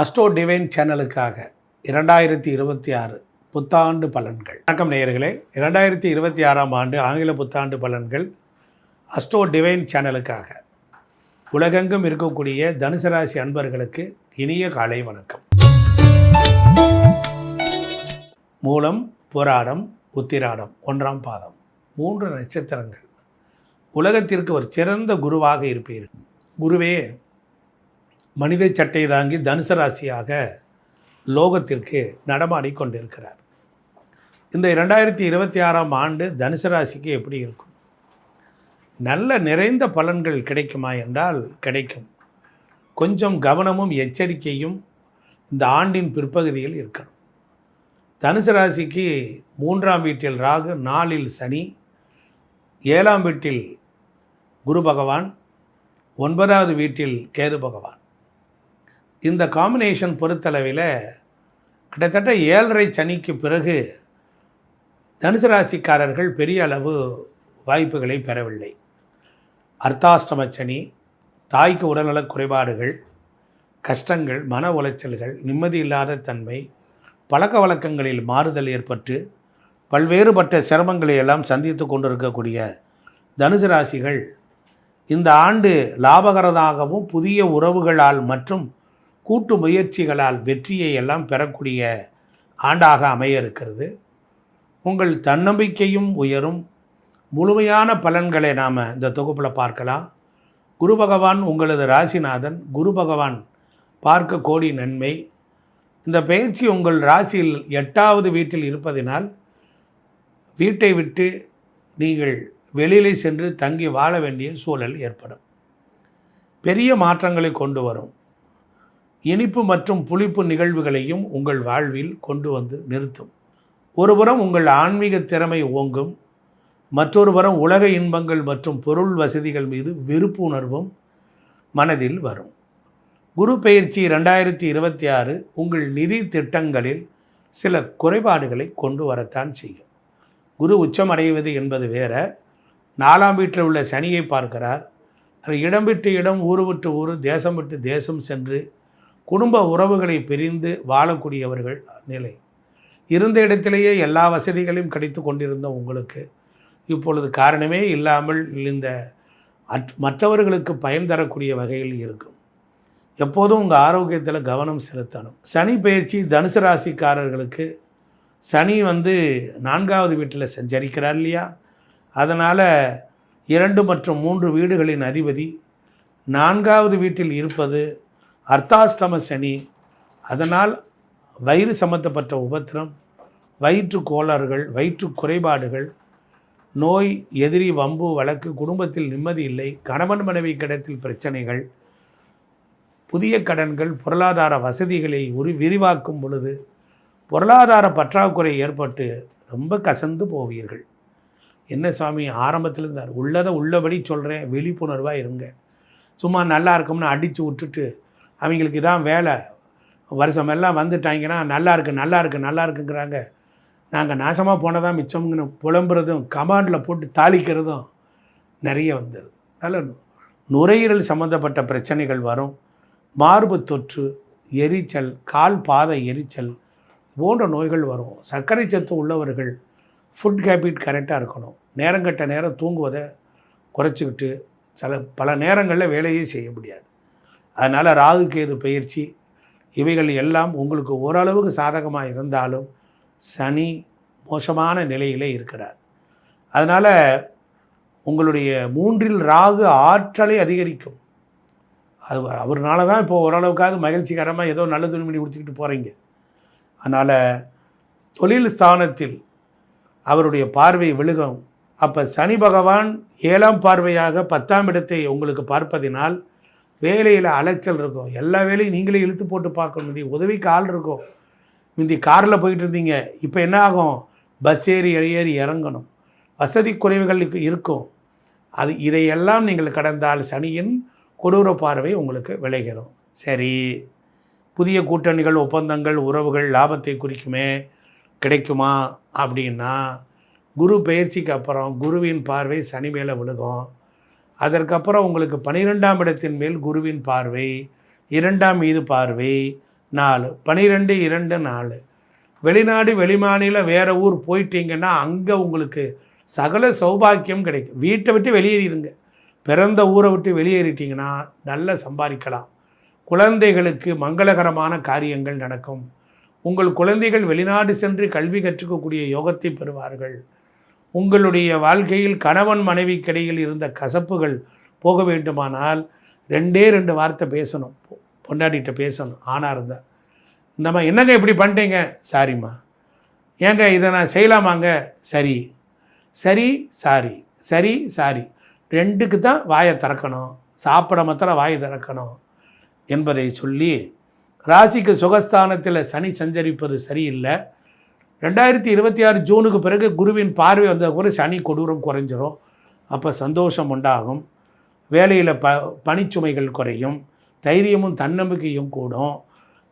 Astro divine சேனலுக்காக 2026 புத்தாண்டு பலன்கள். வணக்கம் நேயர்களே. 2026ஆம் ஆண்டு ஆங்கில புத்தாண்டு பலன்கள் அஸ்ட்ரோ டிவைன் சேனலுக்காக உலகெங்கும் இருக்கக்கூடிய தனுசு ராசி அன்பர்களுக்கு இனிய காலை வணக்கம். மூலம், புராடம், உத்திராடம் 1ஆம் பாதம் 3 நட்சத்திரங்கள். உலகத்திற்கு ஒரு சிறந்த குருவாக இருப்பீர்கள். குருவே மனித சட்டை தாங்கி தனுசு ராசியாக லோகத்திற்கு நடமாடி கொண்டிருக்கிறார். இந்த 2026ஆம் ஆண்டு தனுசு ராசிக்கு எப்படி இருக்கும்? நல்ல நிறைந்த பலன்கள் கிடைக்குமா என்றால் கிடைக்கும். கொஞ்சம் கவனமும் எச்சரிக்கையும் இந்த ஆண்டின் பிற்பகுதியில் இருக்கணும். தனுசு ராசிக்கு 3ஆம் வீட்டில் ராகு, 4இல் சனி, 7ஆம் வீட்டில் குரு பகவான், 9வது வீட்டில் கேது பகவான். இந்த காம்பினேஷன் பொறுத்தளவில் கிட்டத்தட்ட 7.5 சனிக்கு பிறகு தனுசு ராசிக்காரர்கள் பெரிய அளவு வாய்ப்புகளை பெறவில்லை. அர்த்தாஷ்டம சனி, தாய்க்கு உடல்நலக் குறைபாடுகள், கஷ்டங்கள், மன உளைச்சல்கள், நிம்மதி இல்லாத தன்மை, பழக்க வழக்கங்களில் மாறுதல் ஏற்பட்டு பல்வேறுபட்ட சிரமங்களை எல்லாம் சந்தித்து கொண்டிருக்கக்கூடிய தனுசு ராசிகள் இந்த ஆண்டு லாபகரமாகவும் புதிய உறவுகளால் மற்றும் கூட்டு முயற்சிகளால் வெற்றியை எல்லாம் பெறக்கூடிய ஆண்டாக அமைய இருக்கிறது. உங்கள் தன்னம்பிக்கையும் உயரும். முழுமையான பலன்களை நாம் இந்த தொகுப்பில் பார்க்கலாம். குரு பகவான் உங்களது ராசிநாதன். குரு பகவான் பார்க்க கோடி நன்மை. இந்த பயிற்சி உங்கள் ராசியில் 8வது வீட்டில் இருப்பதினால் வீட்டை விட்டு நீங்கள் வெளியிலே சென்று தங்கி வாழ வேண்டிய சூழல் ஏற்படும். பெரிய மாற்றங்களை கொண்டு வரும். இனிப்பு மற்றும் புளிப்பு நிகழ்வுகளையும் உங்கள் வாழ்வில் கொண்டு வந்து நிறுத்தும். ஒருபுறம் உங்கள் ஆன்மீக திறமை ஓங்கும், மற்றொரு புறம் உலக இன்பங்கள் மற்றும் பொருள் வசதிகள் மீது வெறுப்புணர்வும் மனதில் வரும். குரு பெயர்ச்சி 2026 உங்கள் நிதி திட்டங்களில் சில குறைபாடுகளை கொண்டு வரத்தான் செய்யும். குரு உச்சமடைவது என்பது வேற. 4ஆம் வீட்டில் உள்ள சனியை பார்க்கிறார். இடம் விட்டு இடம், ஊர் விட்டு ஊர், தேசம் விட்டு தேசம் சென்று குடும்ப உறவுகளை பிரிந்து வாழக்கூடியவர்கள் நிலை. இருந்த இடத்திலேயே எல்லா வசதிகளையும் கிடைத்து கொண்டிருந்த உங்களுக்கு இப்பொழுது காரணமே இல்லாமல் இந்த மற்றவர்களுக்கு பயன் தரக்கூடிய வகையில் இருக்கும். எப்போதும் உங்கள் ஆரோக்கியத்தில் கவனம் செலுத்தணும். சனி பயிற்சி தனுசு ராசிக்காரர்களுக்கு சனி 4வது வீட்டில் சஞ்சரிக்கிறார் இல்லையா? அதனால் 2 மற்றும் 3 வீடுகளின் அதிபதி 4வது வீட்டில் இருப்பது அர்த்தாஷ்டம சனி. அதனால் வயிறு சம்பந்தப்பட்ட உபத்திரம், வயிற்று கோளாறுகள், வயிற்று குறைபாடுகள், நோய், எதிரி, வம்பு, வழக்கு, குடும்பத்தில் நிம்மதி இல்லை, கணவன் மனைவி கிடத்தில் பிரச்சனைகள், புதிய கடன்கள், பொருளாதார வசதிகளை விரிவாக்கும் பொழுது பொருளாதார பற்றாக்குறை ஏற்பட்டு ரொம்ப கசந்து போவீர்கள். என்ன சுவாமி ஆரம்பத்தில் இருந்தார், உள்ளதை உள்ளபடி சொல்கிறேன், விழிப்புணர்வாக இருங்க. சும்மா நல்லா இருக்கும்னு அடித்து விட்டுட்டு அவங்களுக்கு இதான் வேலை, வருஷமெல்லாம் வந்துட்டாங்கன்னா நல்லா இருக்குங்கிறாங்க. நாங்கள் நாசமாக போனதான் மிச்சம்னு புலம்புறதும் கமாண்டில் போட்டு தாளிக்கிறதும் நிறைய வந்துடுது. அதனால் நுரையீரல் சம்மந்தப்பட்ட பிரச்சனைகள் வரும். மார்பு தொற்று, எரிச்சல், கால் பாத எரிச்சல் போன்ற நோய்கள் வரும். சர்க்கரை சத்து உள்ளவர்கள் ஃபுட் ஹேபிட் கரெக்டாக இருக்கணும். நேரங்கட்ட நேரம் தூங்குவதை குறைச்சிக்கிட்டு பல நேரங்களில் வேலையே செய்ய முடியாது. அதனால் ராகு கேது பயிற்சி இவைகள் எல்லாம் உங்களுக்கு ஓரளவுக்கு சாதகமாக இருந்தாலும் சனி மோசமான நிலையிலே இருக்கிறார். அதனால் உங்களுடைய 3இல் ராகு ஆற்றலை அதிகரிக்கும். அவர்னால தான் இப்போ ஓரளவுக்காவது மகிழ்ச்சிகரமாக ஏதோ நல்ல துணிமணி குடிச்சிக்கிட்டு போகிறீங்க. அதனால் தொழில் ஸ்தானத்தில் அவருடைய பார்வை விழுகும். அப்போ சனி பகவான் 7ஆம் பார்வையாக 10ஆம் இடத்தை உங்களுக்கு பார்ப்பதினால் வேலையில் அலைச்சல் இருக்கும். எல்லா வேலையும் நீங்களே இழுத்து போட்டு பார்க்கணும். முந்தி உதவிக்கு ஆள் இருக்கும். முந்தி காரில் போயிட்டு இருந்தீங்க, இப்போ என்ன ஆகும்? பஸ் ஏறி இறங்கணும். வசதி குறைவுகள் இருக்கும். இதையெல்லாம் நீங்கள் கடந்தால் சனியின் கொடூர பார்வை உங்களுக்கு விளைகிறோம். சரி, புதிய கூட்டணிகள், ஒப்பந்தங்கள், உறவுகள் லாபத்தை குறிக்குமே, கிடைக்குமா அப்படின்னா குரு பெயர்ச்சிக்கு அப்புறம் குருவின் பார்வை சனி மேலே விழுகும். அதற்கப்புறம் உங்களுக்கு 12ஆம் இடத்தின் மேல் குருவின் பார்வை, 2ஆம் மீது பார்வை, 4 12-2-4. வெளிநாடு வெளிமாநில வேறு ஊர் போயிட்டீங்கன்னா அங்கே உங்களுக்கு சகல சௌபாக்கியம் கிடைக்கும். வீட்டை விட்டு வெளியேறிடுங்க. பிறந்த ஊரை விட்டு வெளியேறிட்டிங்கன்னா நல்லா சம்பாதிக்கலாம். குழந்தைகளுக்கு மங்களகரமான காரியங்கள் நடக்கும். உங்கள் குழந்தைகள் வெளிநாடு சென்று கல்வி கற்றுக்கக்கூடிய யோகத்தை பெறுவார்கள். உங்களுடைய வாழ்க்கையில் கணவன் மனைவிக்கிடையில் இருந்த கசப்புகள் போக வேண்டுமானால் 2 வார்த்தை பேசணும். பொண்டாட்டிகிட்ட பேசணும். ஆணாக இருந்தால், இந்தம்மா என்னங்க இப்படி பண்ணிட்டீங்க, சாரிம்மா. ஏங்க இதை நான் செய்யலாமாங்க, சரி சரி சாரி, சரி சாரி. 2க்கு தான் வாயை திறக்கணும். சாப்பிட மாத்திரம் வாயை திறக்கணும் என்பதை சொல்லி, ராசிக்கு சுகஸ்தானத்தில் சனி சஞ்சரிப்பது சரியில்லை. 2026 ஜூனுக்கு பிறகு குருவின் பார்வை வந்த கூட சனி கொடூரம் குறைஞ்சிரும். அப்போ சந்தோஷம் உண்டாகும். வேலையில் பணிச்சுமைகள் குறையும். தைரியமும் தன்னம்பிக்கையும் கூடும்.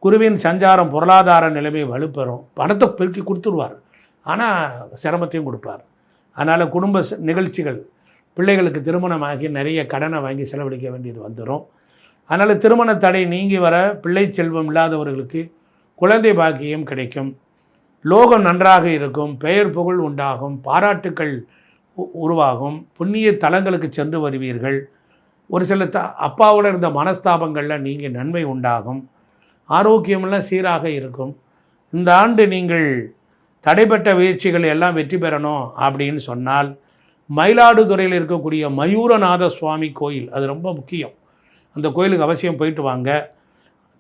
குருவின் சஞ்சாரம் பொருளாதார நிலைமை வலுப்பெறும். பணத்தை பெருக்கி கொடுத்துருவார், ஆனால் சிரமத்தையும் கொடுப்பார். அதனால் குடும்ப நிகழ்ச்சிகள், பிள்ளைகளுக்கு திருமணமாகி நிறைய கடனை வாங்கி செலவழிக்க வேண்டியது வந்துடும். அதனால் திருமண தடை நீங்கி வர பிள்ளை செல்வம் இல்லாதவர்களுக்கு குழந்தை பாக்கியம் கிடைக்கும். லோகம் நன்றாக இருக்கும். பெயர் புகழ் உண்டாகும். பாராட்டுக்கள் உருவாகும். புண்ணிய தலங்களுக்கு சென்று வருவீர்கள். ஒரு சில அப்பாவோடு இருந்த மனஸ்தாபங்களில் நீங்கள் நன்மை உண்டாகும். ஆரோக்கியமெல்லாம் சீராக இருக்கும். இந்த ஆண்டு நீங்கள் தடைப்பட்ட முயற்சிகள் எல்லாம் வெற்றி பெறணும் அப்படின்னு சொன்னால், மயிலாடுதுறையில் இருக்கக்கூடிய மயூரநாத சுவாமி கோயில், அது ரொம்ப முக்கியம். அந்த கோயிலுக்கு அவசியம் போயிட்டு வாங்க.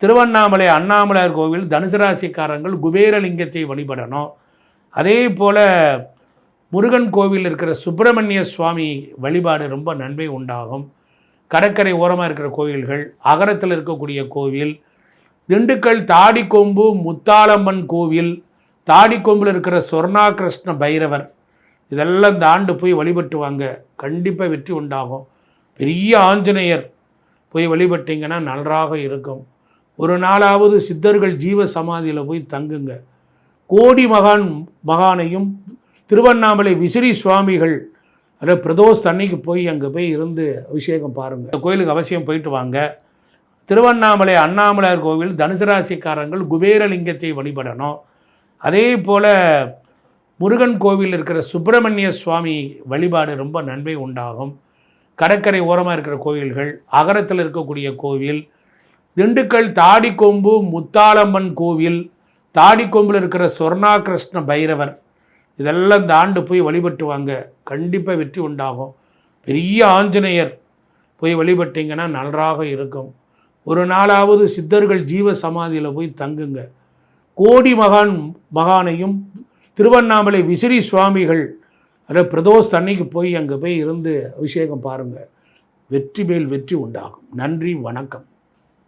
திருவண்ணாமலை அண்ணாமலையார் கோவில் தனுசு ராசிக்காரங்கள் குபேரலிங்கத்தை வழிபடணும். அதே போல் முருகன் கோவில் இருக்கிற சுப்பிரமணிய சுவாமி வழிபாடு ரொம்ப நன்மை உண்டாகும். கடற்கரை ஓரமாக இருக்கிற கோவில்கள், அகரத்தில் இருக்கக்கூடிய கோவில், திண்டுக்கல் தாடிக்கொம்பு முத்தாளம்மன் கோவில், தாடிக்கொம்பில் இருக்கிற சொர்ணா கிருஷ்ண பைரவர், இதெல்லாம் இந்த ஆண்டு போய் வழிபட்டு வாங்க. கண்டிப்பாக வெற்றி உண்டாகும். பெரிய ஆஞ்சநேயர் போய் வழிபட்டிங்கன்னா நன்றாக இருக்கும். ஒரு நாளாவது சித்தர்கள் ஜீவ சமாதியில் போய் தங்குங்க. கோடி மகானையும் திருவண்ணாமலை விசிறி சுவாமிகள், அதாவது பிரதோஷ் அன்னைக்கு போய் அங்கே போய் இருந்து அபிஷேகம் பாருங்கள். இந்த கோயிலுக்கு அவசியம் போயிட்டு வாங்க. திருவண்ணாமலை அண்ணாமலையார் கோவில் தனுசு ராசிக்காரங்கள் குபேரலிங்கத்தை வழிபடணும். அதே போல் முருகன் கோவில் இருக்கிற சுப்பிரமணிய சுவாமி வழிபாடு ரொம்ப நன்மை உண்டாகும். கடற்கரை ஓரமாக இருக்கிற கோவில்கள், அகரத்தில் இருக்கக்கூடிய கோவில், திண்டுக்கல் தாடிக்கொம்பு முத்தாளம்மன் கோவில், தாடிக்கொம்பில் இருக்கிற சொர்ணா கிருஷ்ண பைரவர், இதெல்லாம் இந்த ஆண்டு போய் வழிபட்டு வாங்க. கண்டிப்பாக வெற்றி உண்டாகும். பெரிய ஆஞ்சநேயர் போய் வழிபட்டிங்கன்னா நன்றாக இருக்கும். ஒரு நாளாவது சித்தர்கள் ஜீவ சமாதியில் போய் தங்குங்க. கோடி மகானையும் திருவண்ணாமலை விசிறி சுவாமிகள், அதாவது பிரதோஷ் அன்னைக்கு போய் அங்கே போய் இருந்து அபிஷேகம் பாருங்கள். வெற்றி மேல் வெற்றி உண்டாகும். நன்றி, வணக்கம்.